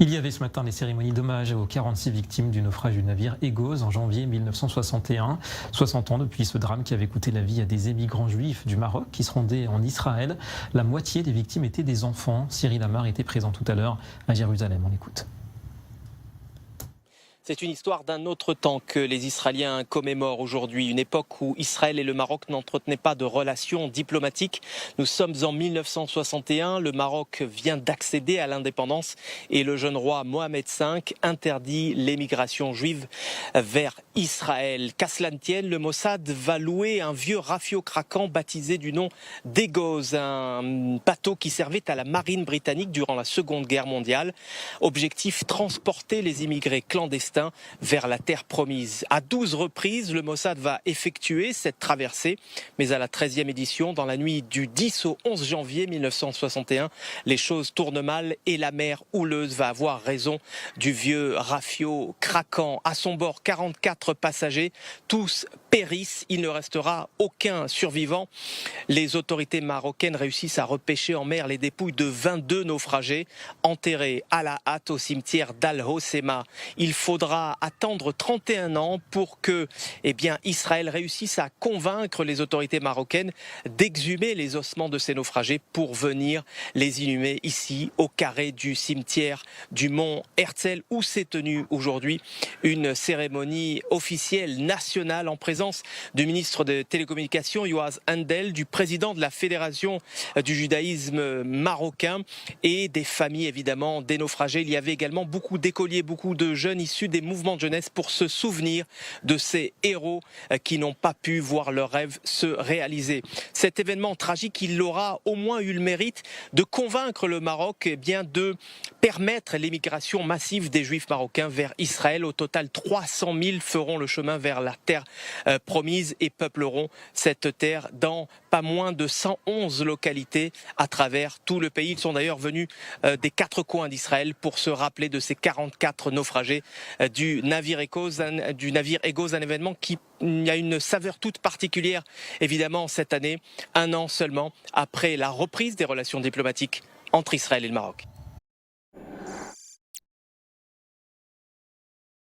Il y avait ce matin les cérémonies d'hommage aux 46 victimes du naufrage du navire Egos en janvier 1961. 60 ans depuis ce drame qui avait coûté la vie à des émigrants juifs du Maroc qui se rendaient en Israël. La moitié des victimes étaient des enfants. Cyril Amar était présent tout à l'heure à Jérusalem. On l'écoute. C'est une histoire d'un autre temps que les Israéliens commémorent aujourd'hui, une époque où Israël et le Maroc n'entretenaient pas de relations diplomatiques. Nous sommes en 1961, le Maroc vient d'accéder à l'indépendance et le jeune roi Mohamed V interdit l'émigration juive vers Israël. Qu'à cela ne tienne, le Mossad va louer un vieux rafio craquant baptisé du nom d'Egos, un bateau qui servait à la marine britannique durant la Seconde Guerre mondiale. Objectif, transporter les immigrés clandestins vers la terre promise. À 12 reprises, le Mossad va effectuer cette traversée, mais à la 13e édition, dans la nuit du 10 au 11 janvier 1961, les choses tournent mal et la mer houleuse va avoir raison du vieux rafio craquant. À son bord, 44 passagers, tous périssent, il ne restera aucun survivant. Les autorités marocaines réussissent à repêcher en mer les dépouilles de 22 naufragés enterrés à la hâte au cimetière d'Al-Hoceima. Il faudra attendre 31 ans pour que Israël réussisse à convaincre les autorités marocaines d'exhumer les ossements de ces naufragés pour venir les inhumer ici au carré du cimetière du mont Herzl où s'est tenue aujourd'hui une cérémonie officielle nationale en présence du ministre des Télécommunications Yoaz Handel, du président de la Fédération du judaïsme marocain et des familles évidemment des naufragés. Il y avait également beaucoup d'écoliers, beaucoup de jeunes issus des mouvements de jeunesse pour se souvenir de ces héros qui n'ont pas pu voir leurs rêves se réaliser. Cet événement tragique, il aura au moins eu le mérite de convaincre le Maroc de permettre l'émigration massive des Juifs marocains vers Israël. Au total, 300 000 feront le chemin vers la terre promise et peupleront cette terre dans pas moins de 111 localités à travers tout le pays. Ils sont d'ailleurs venus des 4 coins d'Israël pour se rappeler de ces 44 naufragés du navire Egos, un événement qui a une saveur toute particulière évidemment cette année, un an seulement après la reprise des relations diplomatiques entre Israël et le Maroc.